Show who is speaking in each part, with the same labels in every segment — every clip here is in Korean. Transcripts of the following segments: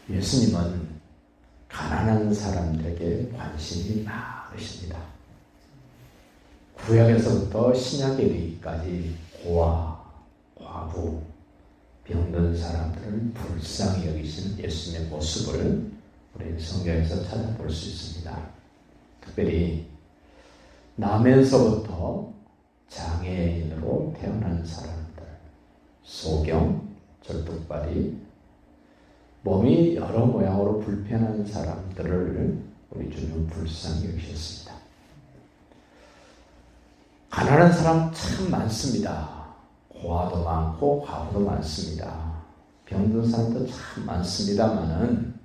Speaker 1: 예수님은 가난한 사람들에게 관심이 많으십니다. 구약에서부터 신약에 이르기까지 고아, 과부, 병든 사람들을 불쌍히 여기시는 예수님의 모습을 우리 성경에서 찾아볼 수 있습니다. 특별히 나면서부터 장애인으로 태어난 사람들, 소경, 절뚝발이, 몸이 여러 모양으로 불편한 사람들을 우리 주님은 불쌍히 여기셨습니다. 가난한 사람 참 많습니다. 고아도 많고 과부도 많습니다. 병든 사람도 참 많습니다만은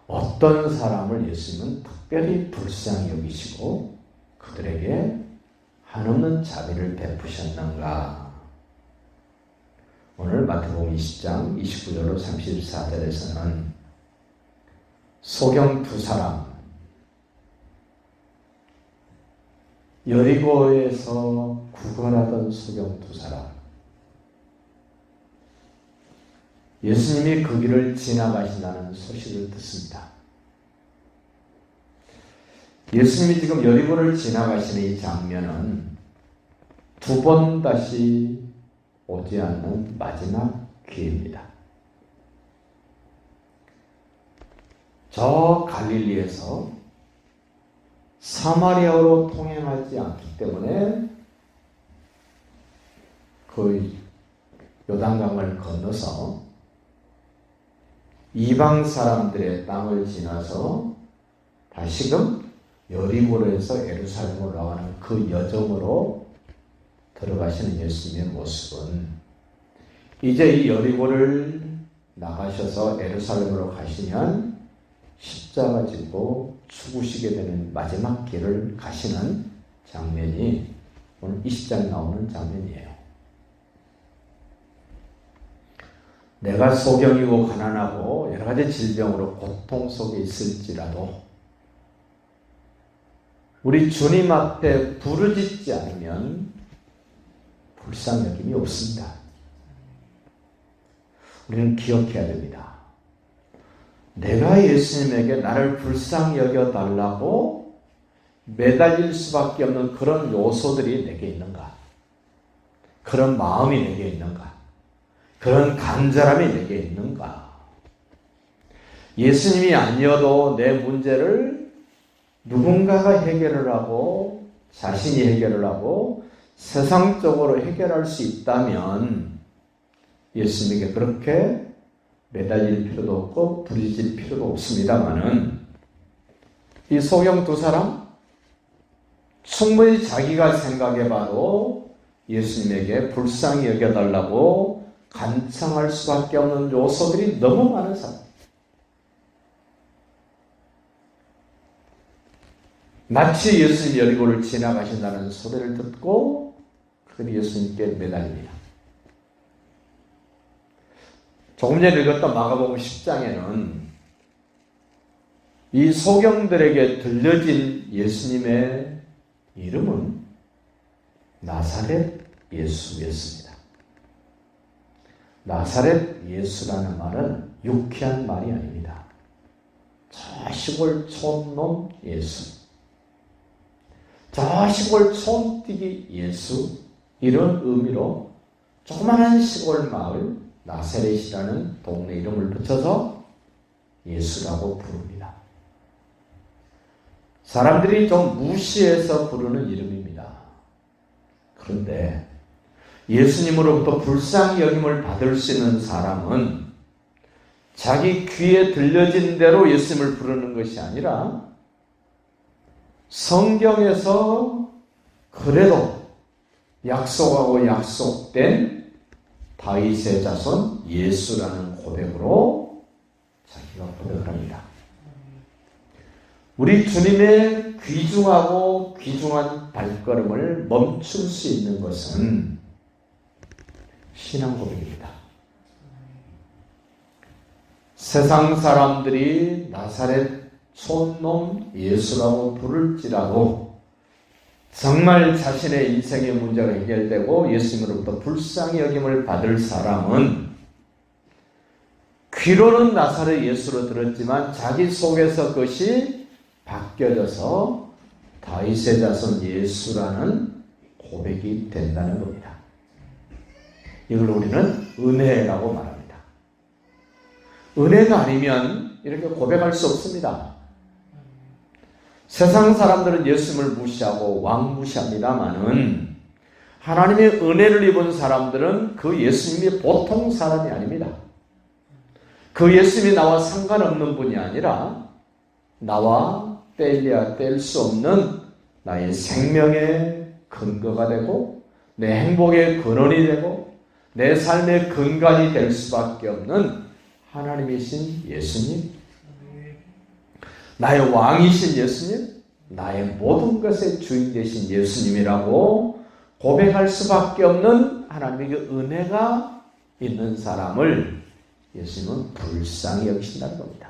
Speaker 1: 어떤 사람을 예수님은 특별히 불쌍히 여기시고 그들에게 한없는 자비를 베푸셨는가? 오늘 마태복음 20장 29절로 34절에서는 소경 두 사람, 여리고에서 구걸하던 소경 두 사람, 예수님이 그 길을 지나가신다는 소식을 듣습니다. 예수님이 지금 여리고를 지나가시는 이 장면은 두 번 다시 오지 않는 마지막 기회입니다. 저 갈릴리에서 사마리아로 통행하지 않기 때문에 그 요단강을 건너서 이방 사람들의 땅을 지나서 다시금 여리고에서 예루살렘으로 나가는 그 여정으로 들어가시는 예수님의 모습은 이제 이 여리고를 나가셔서 예루살렘으로 가시면 십자가 지고 죽으시게 되는 마지막 길을 가시는 장면이 오늘 20장에 나오는 장면이에요. 내가 소경이고 가난하고 여러 가지 질병으로 고통 속에 있을지라도 우리 주님 앞에 부르짖지 않으면 불쌍히 여김이 없습니다. 우리는 기억해야 됩니다. 내가 예수님에게 나를 불쌍히 여겨달라고 매달릴 수밖에 없는 그런 요소들이 내게 있는가? 그런 마음이 내게 있는가? 그런 간절함이 내게 있는가? 예수님이 아니어도 내 문제를 누군가가 해결을 하고 자신이 해결을 하고 세상적으로 해결할 수 있다면 예수님에게 그렇게 매달릴 필요도 없고 부르짖을 필요도 없습니다만은 이 소경 두 사람 충분히 자기가 생각해봐도 예수님에게 불쌍히 여겨달라고 간청할 수밖에 없는 요소들이 너무 많은 사람. 마치 예수님이 여리고를 지나가신다는 소리를 듣고 그들이 예수님께 매달립니다. 조금 전에 읽었던 마가복음 10장에는 이 소경들에게 들려진 예수님의 이름은 나사렛 예수였습니다. 나사렛 예수라는 말은 유쾌한 말이 아닙니다. 저 시골 촌놈 예수, 저 시골 촌뛰기 예수, 이런 의미로 조그마한 시골 마을 나사렛이라는 동네 이름을 붙여서 예수라고 부릅니다. 사람들이 좀 무시해서 부르는 이름입니다. 그런데 예수님으로부터 불쌍히 여김을 받을 수 있는 사람은 자기 귀에 들려진 대로 예수님을 부르는 것이 아니라 성경에서 그래도 약속하고 약속된 다윗의 자손 예수라는 고백으로 자기가 고백을 합니다. 우리 주님의 귀중하고 귀중한 발걸음을 멈출 수 있는 것은 신앙 고백입니다. 세상 사람들이 나사렛 촌놈 예수라고 부를지라도 정말 자신의 인생의 문제가 해결되고 예수님으로부터 불쌍히 여김을 받을 사람은 귀로는 나사렛 예수로 들었지만 자기 속에서 그것이 바뀌어져서 다윗의 자손 예수라는 고백이 된다는 겁니다. 이걸 우리는 은혜라고 말합니다. 은혜가 아니면 이렇게 고백할 수 없습니다. 세상 사람들은 예수님을 무시하고 왕무시합니다마는 하나님의 은혜를 입은 사람들은 그 예수님이 보통 사람이 아닙니다. 그 예수님이 나와 상관없는 분이 아니라 나와 뗄래야 뗄 수 없는 나의 생명의 근거가 되고 내 행복의 근원이 되고 내 삶의 근간이 될 수밖에 없는 하나님이신 예수님, 나의 왕이신 예수님, 나의 모든 것의 주인 되신 예수님이라고 고백할 수밖에 없는 하나님의 그 은혜가 있는 사람을 예수님은 불쌍히 여기신다는 겁니다.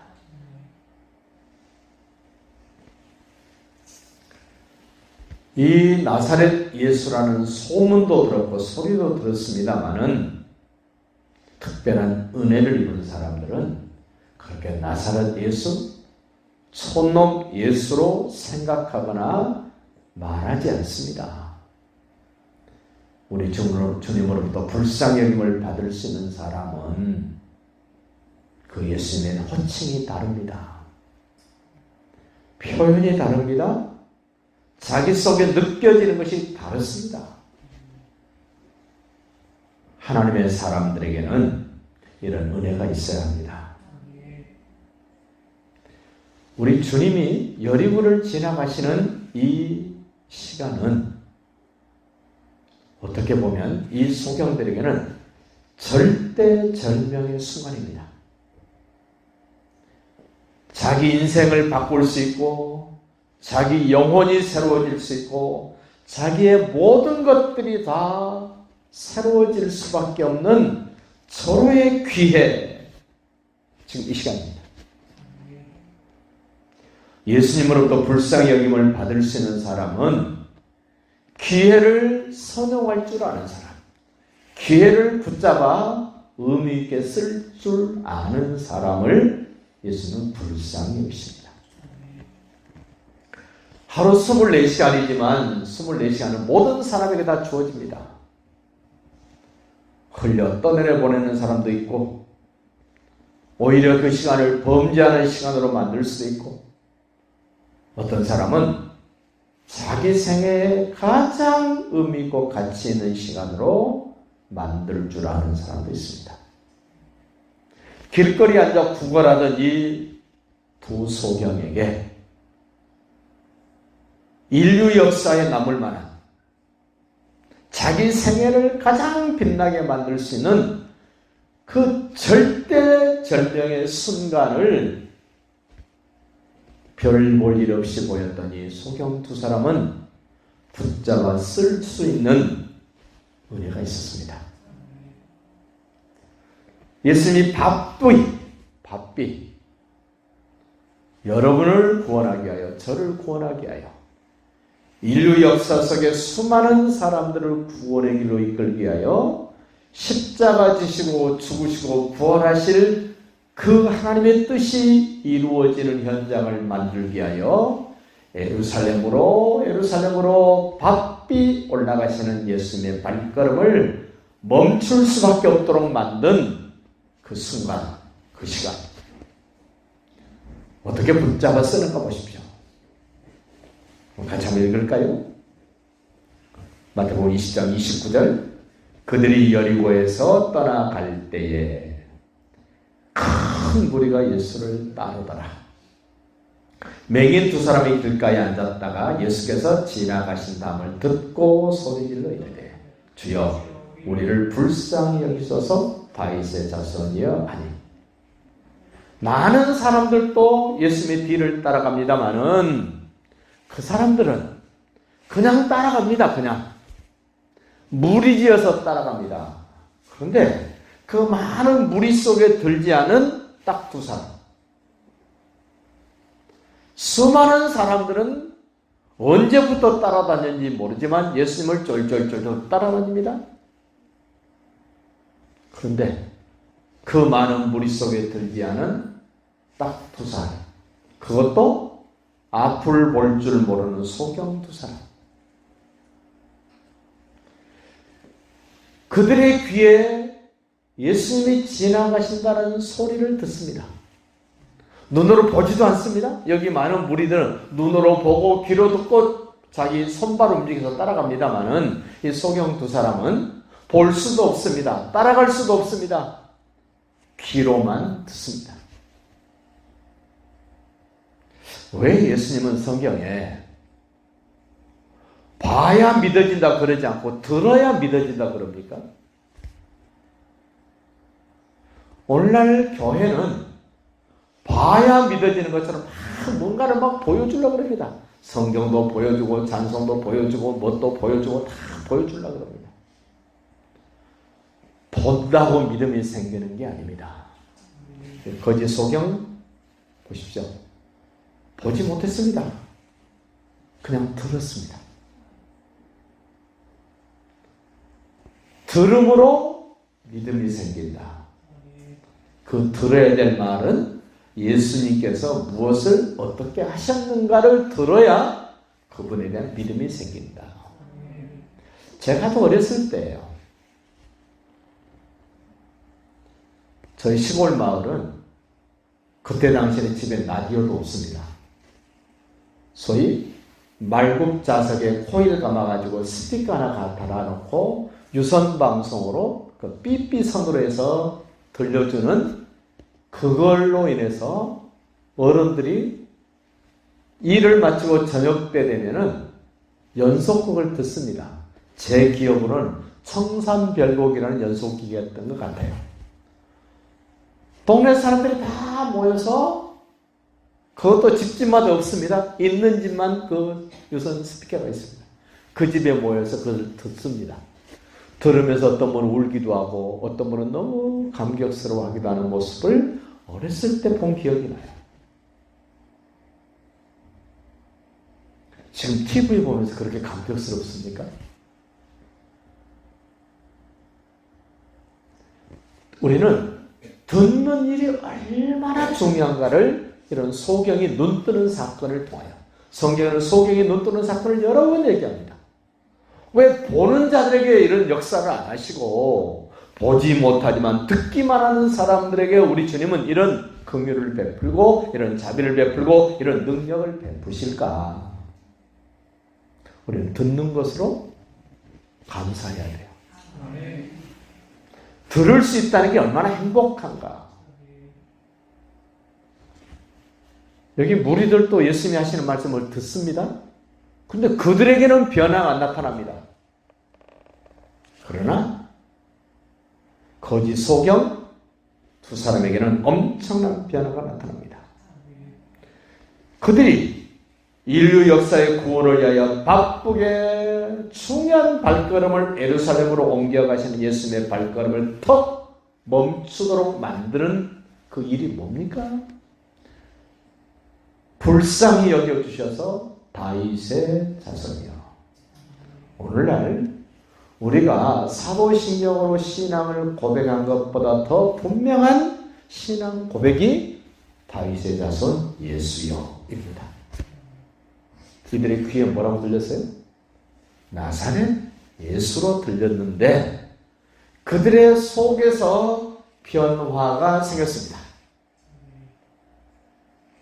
Speaker 1: 이 나사렛 예수라는 소문도 들었고 소리도 들었습니다마는 특별한 은혜를 입은 사람들은 그렇게 나사렛 예수, 촌놈 예수로 생각하거나 말하지 않습니다. 우리 주님으로부터 불쌍히 여김을 받을 수 있는 사람은 그 예수님의 호칭이 다릅니다. 표현이 다릅니다. 자기 속에 느껴지는 것이 다릅니다. 하나님의 사람들에게는 이런 은혜가 있어야 합니다. 우리 주님이 여리고를 지나가시는 이 시간은 어떻게 보면 이 소경들에게는 절대절명의 순간입니다. 자기 인생을 바꿀 수 있고 자기 영혼이 새로워질 수 있고 자기의 모든 것들이 다 새로워질 수밖에 없는 서로의 기회, 지금 이 시간입니다. 예수님으로부터 불쌍히 여김을 받을 수 있는 사람은 기회를 선용할 줄 아는 사람, 기회를 붙잡아 의미 있게 쓸 줄 아는 사람을 예수님은 불쌍히 여기십니다. 하루 24시간이지만 24시간은 모든 사람에게 다 주어집니다. 흘려 떠내려 보내는 사람도 있고 오히려 그 시간을 범죄하는 시간으로 만들 수도 있고 어떤 사람은 자기 생애에 가장 의미 있고 가치 있는 시간으로 만들 줄 아는 사람도 있습니다. 길거리에 앉아 구걸하던 이 두 소경에게 인류 역사에 남을 만한 자기 생애를 가장 빛나게 만들 수 있는 그 절대절명의 순간을 별 볼 일 없이 보였던 이 소경 두 사람은 붙잡아 쓸 수 있는 은혜가 있었습니다. 예수님이 바삐 여러분을 구원하기 위하여 저를 구원하기 위하여 인류 역사 속에 수많은 사람들을 구원의 길로 이끌기 위하여 십자가 지시고 죽으시고 부활하실 그 하나님의 뜻이 이루어지는 현장을 만들기 위하여 예루살렘으로 바삐 올라가시는 예수님의 발걸음을 멈출 수밖에 없도록 만든 그 순간, 그 시간 어떻게 붙잡아 쓰는가 보십시오. 같이 한번 읽을까요? 마태복음 20장 29절 그들이 여리고에서 떠나갈 때에 큰 무리가 예수를 따르더라. 맹인 두 사람이 길가에 앉았다가 예수께서 지나가신 다음을 듣고 소리질러 이르되 주여 우리를 불쌍히 여기소서 다윗의 자손이여 하니. 많은 사람들도 예수님의 뒤를 따라갑니다마는 그 사람들은 그냥 따라갑니다. 그냥 무리지어서 따라갑니다. 그런데 그 많은 무리 속에 들지 않은 딱 두 사람, 수많은 사람들은 언제부터 따라다녔는지 모르지만 예수님을 쫄쫄쫄 따라다닙니다. 그런데 그 그 많은 무리 속에 들지 않은 딱 두 사람. 그것도 앞을 볼 줄 모르는 소경 두 사람. 그들의 귀에 예수님이 지나가신다는 소리를 듣습니다. 눈으로 보지도 않습니다. 여기 많은 무리들은 눈으로 보고 귀로 듣고 자기 손발 움직여서 따라갑니다만은 이 소경 두 사람은 볼 수도 없습니다. 따라갈 수도 없습니다. 귀로만 듣습니다. 왜 예수님은 성경에 봐야 믿어진다 그러지 않고 들어야 믿어진다 그럽니까? 오늘날 교회는 봐야 믿어지는 것처럼 뭔가를 막 보여주려고 그럽니다. 성경도 보여주고 찬송도 보여주고 뭣도 보여주고 다 보여주려고 그럽니다. 본다고 믿음이 생기는 게 아닙니다. 거짓 소경 보십시오. 보지 못했습니다. 그냥 들었습니다. 들음으로 믿음이 생긴다. 그 들어야 될 말은 예수님께서 무엇을 어떻게 하셨는가를 들어야 그분에 대한 믿음이 생긴다. 제가 아주 어렸을 때예요. 저희 시골 마을은 그때 당시에 집에 라디오도 없습니다. 소위 말굽 자석에 코일 감아가지고 스피커 하나 달아놓고 유선 방송으로 그 삐삐선으로 해서 들려주는 그걸로 인해서 어른들이 일을 마치고 저녁 때 되면은 연속극을 듣습니다. 제 기억으로는 청산별곡이라는 연속극이었던 것 같아요. 동네 사람들이 다 모여서 그것도 집집마다 없습니다. 있는 집만 그 유선 스피커가 있습니다. 그 집에 모여서 그걸 듣습니다. 들으면서 어떤 분은 울기도 하고 어떤 분은 너무 감격스러워하기도 하는 모습을 어렸을 때 본 기억이 나요. 지금 TV 보면서 그렇게 감격스럽습니까? 우리는 듣는 일이 얼마나 중요한가를 이런 소경이 눈뜨는 사건을 통하여, 성경에는 소경이 눈뜨는 사건을 여러 번 얘기합니다. 왜 보는 자들에게 이런 역사를 안 하시고 보지 못하지만 듣기만 하는 사람들에게 우리 주님은 이런 긍휼을 베풀고 이런 자비를 베풀고 이런 능력을 베푸실까? 우리는 듣는 것으로 감사해야 돼요. 들을 수 있다는 게 얼마나 행복한가. 여기 무리들도 예수님이 하시는 말씀을 듣습니다. 근데 그들에게는 변화가 안 나타납니다. 그러나 거짓 소경 두 사람에게는 엄청난 변화가 나타납니다. 그들이 인류 역사의 구원을 위하여 바쁘게 중요한 발걸음을 예루살렘으로 옮겨가시는 예수님의 발걸음을 턱 멈추도록 만드는 그 일이 뭡니까? 불쌍히 여겨주셔서 다윗의 자손이요. 오늘날 우리가 사도신경으로 신앙을 고백한 것보다 더 분명한 신앙 고백이 다윗의 자손 예수여입니다. 그들의 귀에 뭐라고 들렸어요? 나사렛 예수로 들렸는데 그들의 속에서 변화가 생겼습니다.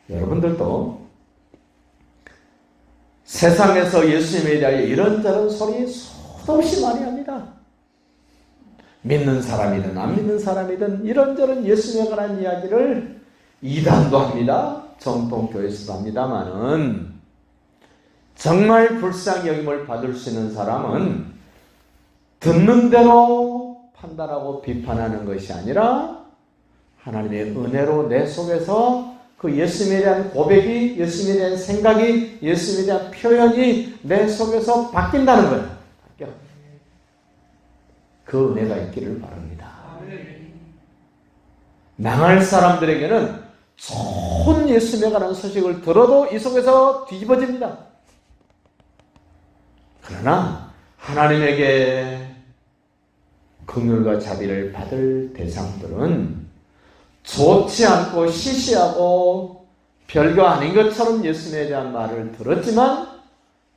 Speaker 1: 여러분들도 세상에서 예수님에 대하여 이런저런 소리 수없이 많이 합니다. 믿는 사람이든 안 믿는 사람이든 이런저런 예수님에 관한 이야기를 이단도 합니다. 정통교회에서도 합니다마는 정말 불쌍히 여김을 받을 수 있는 사람은 듣는 대로 판단하고 비판하는 것이 아니라 하나님의 은혜로 내 속에서 그 예수님에 대한 고백이, 예수님에 대한 생각이, 예수님에 대한 표현이 내 속에서 바뀐다는 거예요. 바뀌어. 그 은혜가 있기를 바랍니다. 망할 사람들에게는 좋은 예수님에 관한 소식을 들어도 이 속에서 뒤집어집니다. 그러나 하나님에게 긍휼과 자비를 받을 대상들은 좋지 않고 시시하고 별거 아닌 것처럼 예수님에 대한 말을 들었지만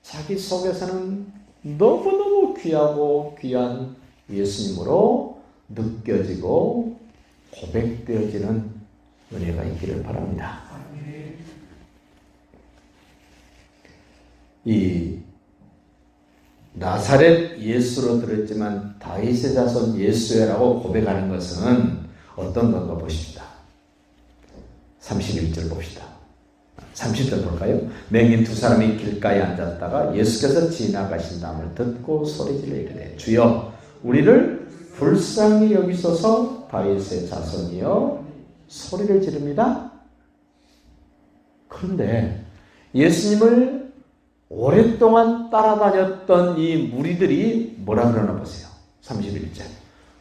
Speaker 1: 자기 속에서는 너무너무 귀하고 귀한 예수님으로 느껴지고 고백되어지는 은혜가 있기를 바랍니다. 이 나사렛 예수로 들었지만 다윗의 자손 예수라고 고백하는 것은 어떤 건가 보십시다. 31절 봅시다. 30절 볼까요? 맹인 두 사람이 길가에 앉았다가 예수께서 지나가신다함을 듣고 소리질러 이르되 주여 우리를 불쌍히 여기소서 다윗의 자손이여 소리를 지릅니다. 그런데 예수님을 오랫동안 따라다녔던 이 무리들이 뭐라 그러나 보세요. 31절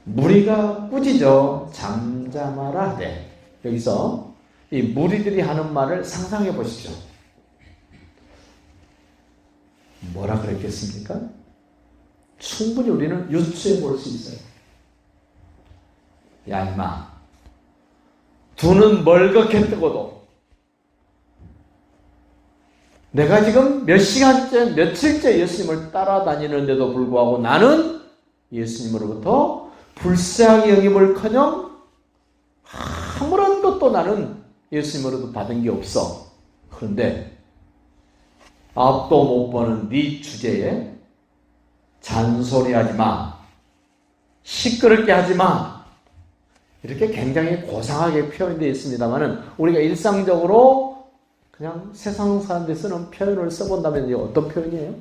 Speaker 1: 무리가 꾸짖어 잠잠하라 하되, 여기서 이 무리들이 하는 말을 상상해 보십시오. 뭐라 그랬겠습니까? 충분히 우리는 유추해 볼 수 있어요. 야 임마, 두 눈 멀겋게 뜨고도 내가 지금 몇 시간째 며칠째 예수님을 따라다니는데도 불구하고 나는 예수님으로부터 불쌍히 여김을커녕 아무런 것도 나는 예수님으로부터 받은 게 없어. 그런데 앞도 못 보는 네 주제에 잔소리하지 마, 시끄럽게 하지 마, 이렇게 굉장히 고상하게 표현되어 있습니다만은 우리가 일상적으로 그냥 세상 사람들이 쓰는 표현을 써본다면 어떤 표현이에요?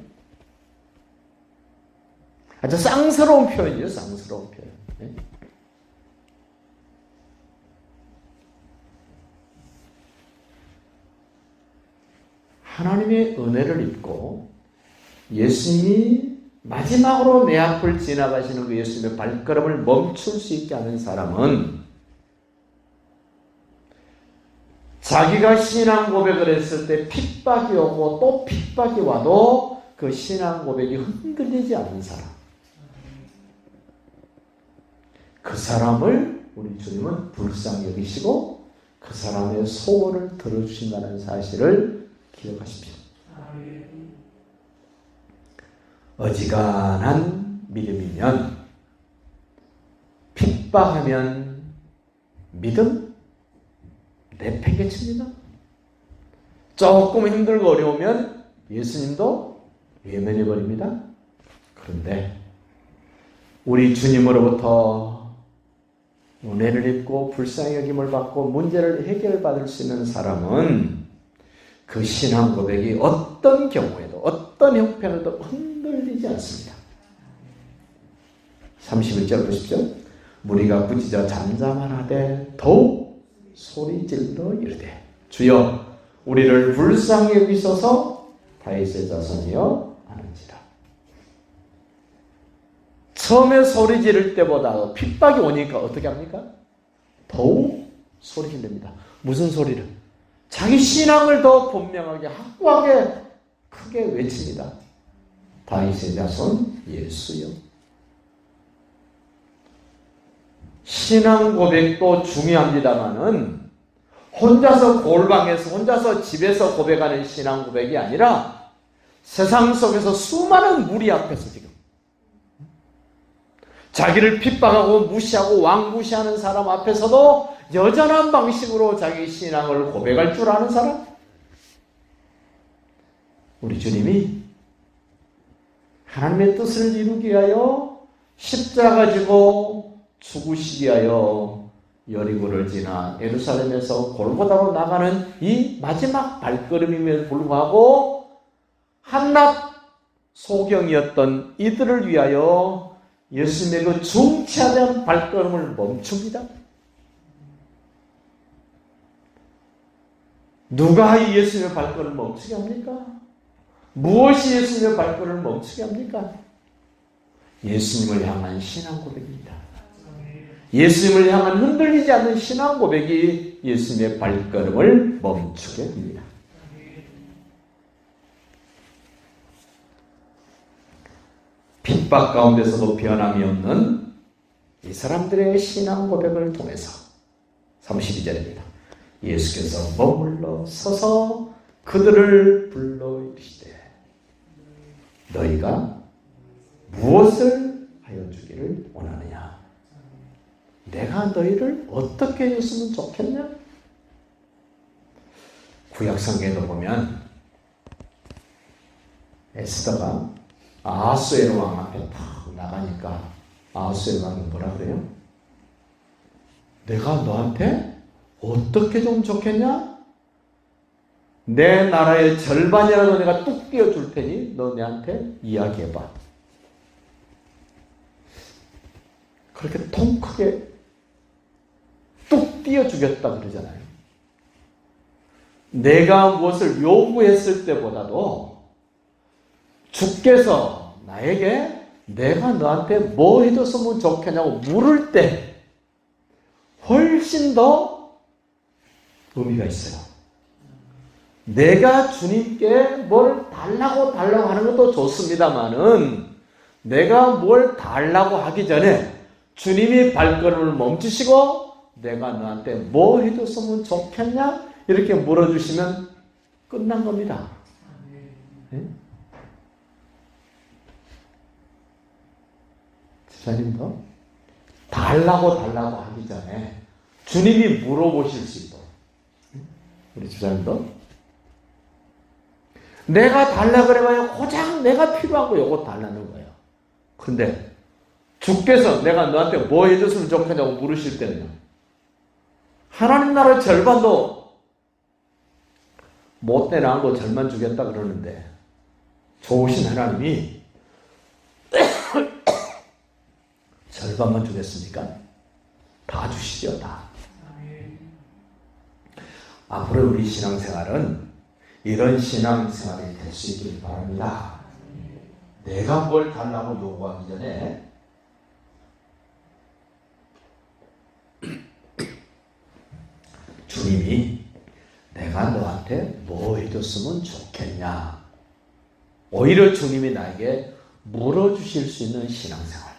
Speaker 1: 아주 쌍스러운 표현이에요. 쌍스러운 표현. 네? 하나님의 은혜를 입고 예수님이 마지막으로 내 앞을 지나가시는 그 예수님의 발걸음을 멈출 수 있게 하는 사람은 자기가 신앙 고백을 했을 때 핍박이 오고 또 핍박이 와도 그 신앙 고백이 흔들리지 않는 사람, 그 사람을 우리 주님은 불쌍히 여기시고 그 사람의 소원을 들어주신다는 사실을 기억하십시오. 어지간한 믿음이면, 핍박하면 믿음 내팽개칩니다. 조금 힘들고 어려우면 예수님도 외면해버립니다. 그런데 우리 주님으로부터 은혜를 입고 불쌍히 여김을 받고 문제를 해결받을 수 있는 사람은 그 신앙 고백이 어떤 경우에도 어떤 형편에도 흔들리지 않습니다. 31절 보십시오. 무리가 꾸짖어 잠잠하되 더욱 소리질러 이르되 주여 우리를 불쌍히 여기소서 다윗의 자손이여 하는지라. 처음에 소리 지를 때보다 핍박이 오니까 어떻게 합니까? 더욱 소리 지릅니다. 무슨 소리를? 자기 신앙을 더 분명하게 확고하게 크게 외칩니다. 다윗의 자손 예수여. 신앙 고백도 중요합니다만은 혼자서 골방에서 혼자서 집에서 고백하는 신앙 고백이 아니라 세상 속에서 수많은 무리 앞에서 지금 자기를 핍박하고 무시하고 왕무시하는 사람 앞에서도 여전한 방식으로 자기 신앙을 고백할 줄 아는 사람, 우리 주님이 하나님의 뜻을 이루기 위하여 십자가 지고 죽으시기 위하여 여리고를 지나 예루살렘에서 골고다로 나가는 이 마지막 발걸음임에도 불구하고 한낱 소경이었던 이들을 위하여 예수님의 그 중차대한 발걸음을 멈춥니다. 누가 이 예수님의 발걸음을 멈추게 합니까? 무엇이 예수님의 발걸음을 멈추게 합니까? 예수님을 향한 신앙 고백입니다. 예수님을 향한 흔들리지 않는 신앙 고백이 예수님의 발걸음을 멈추게 합니다. 핍박 가운데서도 변함이 없는 이 사람들의 신앙 고백을 통해서 32절입니다. 예수께서 머물러 서서 그들을 불러 이르시되 너희가 무엇을 하여 주기를 원하느냐? 내가 너희를 어떻게 해줬으면 좋겠냐? 구약성경에도 보면 에스더가 아하수에로 왕 앞에 탁 나가니까 아하수에로 왕이 뭐라 그래요? 내가 너한테 어떻게 좀 좋겠냐? 내 나라의 절반이라도 내가 뚝 띄워줄 테니 너 내한테 이야기해봐. 그렇게 통 크게 뚝 띄워주겠다 그러잖아요. 내가 무엇을 요구했을 때보다도 주께서 나에게 내가 너한테 뭐 해줬으면 좋겠냐고 물을 때 훨씬 더 의미가 있어요. 내가 주님께 뭘 달라고 하는 것도 좋습니다만은 내가 뭘 달라고 하기 전에 주님이 발걸음을 멈추시고 내가 너한테 뭐 해줬으면 좋겠냐? 이렇게 물어주시면 끝난 겁니다. 네? 집사님도 달라고 하기 전에 주님이 물어보실 수 있도록 우리 집사님도 내가 달라 그래봐야 고작 내가 필요한 거 요거 달라는 거예요. 근데 주께서 내가 너한테 뭐 해줬으면 좋겠냐고 물으실 때는요, 하나님 나라의 절반도 못돼 나은 거 절반 주겠다 그러는데 좋으신 하나님이 절반만 주겠습니까? 다 주시죠, 다. 앞으로 우리 신앙생활은 이런 신앙생활이 될 수 있길 바랍니다. 내가 뭘 달라고 요구하기 전에 주님이 내가 너한테 뭐 해줬으면 좋겠냐, 오히려 주님이 나에게 물어주실 수 있는 신앙생활,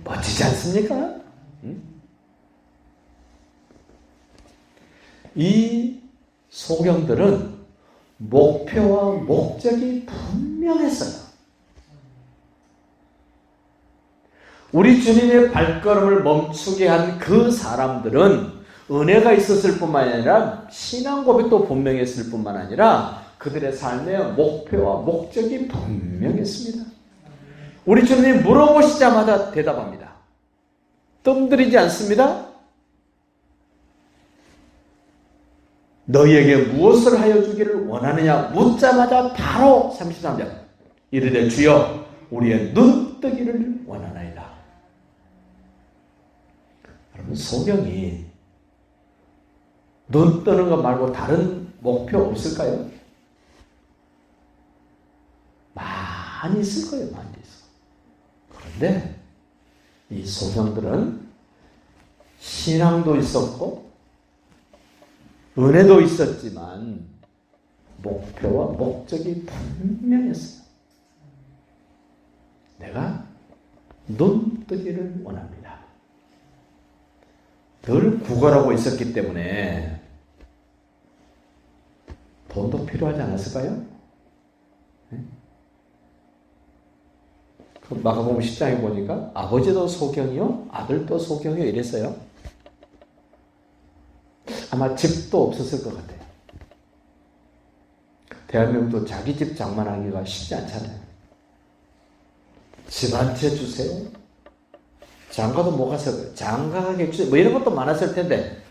Speaker 1: 멋지지 않습니까? 응? 이 소경들은 목표와 목적이 분명했어요. 우리 주님의 발걸음을 멈추게 한 그 사람들은 은혜가 있었을 뿐만 아니라 신앙 고백도 분명했을 뿐만 아니라 그들의 삶의 목표와 목적이 분명했습니다. 우리 주님이 물어보시자마자 대답합니다. 뜸들이지 않습니다. 너희에게 무엇을 하여 주기를 원하느냐 묻자마자 바로 33절 이르되 주여 우리의 눈뜨기를 원하나이다. 여러분, 소경이 눈 뜨는 것 말고 다른 목표 없을까요? 많이 있을 거예요. 많이 있어. 그런데 이 소경들은 신앙도 있었고 은혜도 있었지만 목표와 목적이 분명했어요. 내가 눈 뜨기를 원합니다. 늘 구걸하고 있었기 때문에 돈도 필요하지 않았을까요? 네? 그 마가복음 10장에 보니까 아버지도 소경이요, 아들도 소경이요 이랬어요. 아마 집도 없었을 것 같아요. 대한민국도 자기 집 장만하기가 쉽지 않잖아요. 집 한 채 주세요. 장가도 못 갔어요. 장가하게 주세요. 뭐 이런 것도 많았을 텐데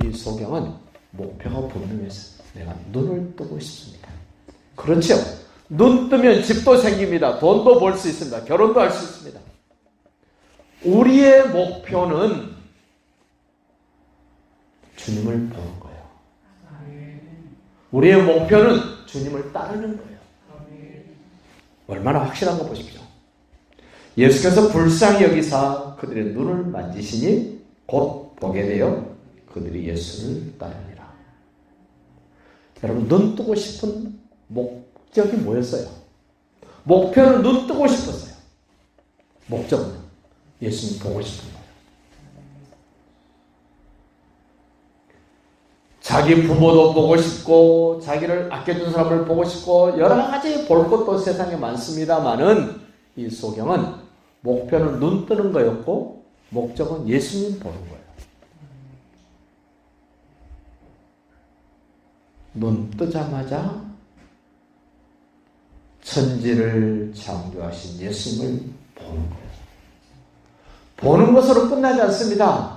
Speaker 1: 이 소경은 목표가 분명했어요. 내가 눈을 뜨고 싶습니다. 그렇죠. 눈 뜨면 집도 생깁니다. 돈도 벌 수 있습니다. 결혼도 할 수 있습니다. 우리의 목표는 주님을 보는 거예요. 우리의 목표는 주님을 따르는 거예요. 얼마나 확실한 거 보십시오. 예수께서 불쌍히 여기사 그들의 눈을 만지시니 곧 보게 되어 그들이 예수를 따르니라. 여러분, 눈 뜨고 싶은 목적이 뭐였어요? 목표는 눈 뜨고 싶었어요. 목적은 예수님 보고 싶은 거예요. 자기 부모도 보고 싶고 자기를 아껴준 사람을 보고 싶고 여러 가지 볼 것도 세상에 많습니다만은 이 소경은 목표는 눈 뜨는 거였고 목적은 예수님 보는 거예요. 눈 뜨자마자 천지를 창조하신 예수님을 보는 거예요. 보는 것으로 끝나지 않습니다.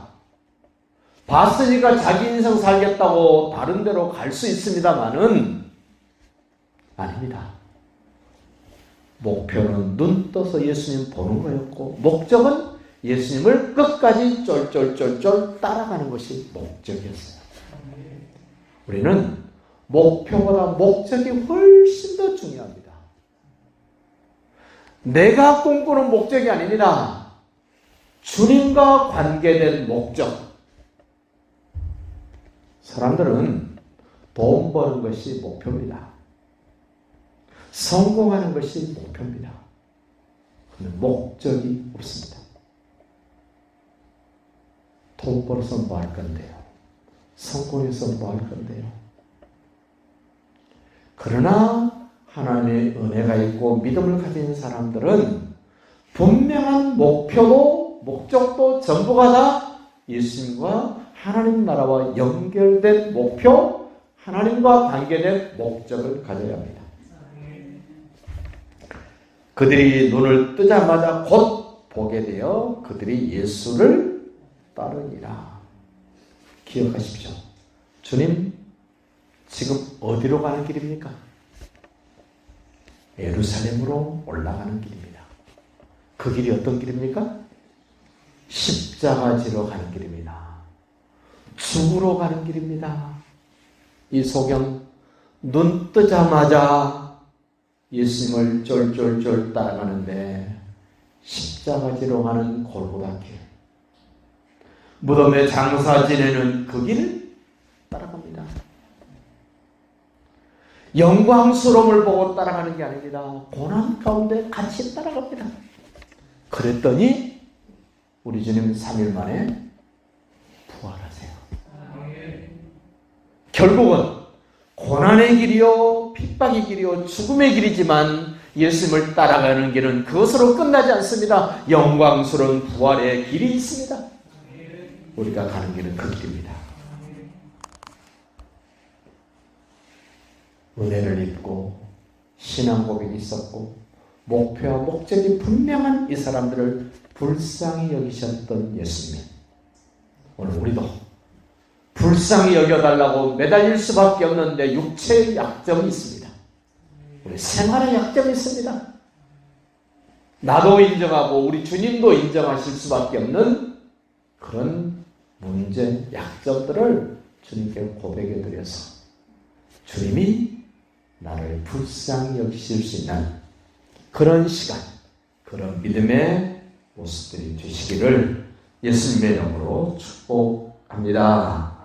Speaker 1: 봤으니까 자기 인생 살겠다고 다른 데로 갈 수 있습니다만은 아닙니다. 목표는 눈 떠서 예수님 보는 거였고 목적은 예수님을 끝까지 쫄쫄쫄쫄 따라가는 것이 목적이었어요. 우리는 목표보다 목적이 훨씬 더 중요합니다. 내가 꿈꾸는 목적이 아닙니다. 주님과 관계된 목적. 사람들은 돈 버는 것이 목표입니다. 성공하는 것이 목표입니다. 그런데 목적이 없습니다. 돈 벌어서 뭐 할 건데요? 성공해서 뭐 할 건데요? 그러나 하나님의 은혜가 있고 믿음을 가진 사람들은 분명한 목표도 목적도 전부가 다 예수님과 하나님 나라와 연결된 목표, 하나님과 관계된 목적을 가져야 합니다. 그들이 눈을 뜨자마자 곧 보게 되어 그들이 예수를 따르니라. 기억하십시오. 주님, 지금 어디로 가는 길입니까? 예루살렘으로 올라가는 길입니다. 그 길이 어떤 길입니까? 십자가 지러 가는 길입니다. 죽으러 가는 길입니다. 이 소경 눈 뜨자마자 예수님을 쫄쫄쫄 따라가는데 십자가 지러 가는 골고다 길, 무덤에 장사 지내는 그 길을 따라갑니다. 영광스러움을 보고 따라가는 게 아닙니다. 고난 가운데 같이 따라갑니다. 그랬더니 우리 주님 3일 만에 부활하세요. 결국은 고난의 길이요, 핍박의 길이요, 죽음의 길이지만 예수님을 따라가는 길은 그것으로 끝나지 않습니다. 영광스러운 부활의 길이 있습니다. 우리가 가는 길은 그 길입니다. 은혜를 입고 신앙 고백이 있었고 목표와 목적이 분명한 이 사람들을 불쌍히 여기셨던 예수님, 오늘 우리도 불쌍히 여겨달라고 매달릴 수밖에 없는데 육체의 약점이 있습니다. 우리 생활의 약점이 있습니다. 나도 인정하고 우리 주님도 인정하실 수밖에 없는 그런 문제, 약점들을 주님께 고백해 드려서 주님이 나를 불쌍히 여기실 수 있는 그런 시간, 그런 믿음의 모습들이 되시기를 예수님의 이름으로 축복합니다.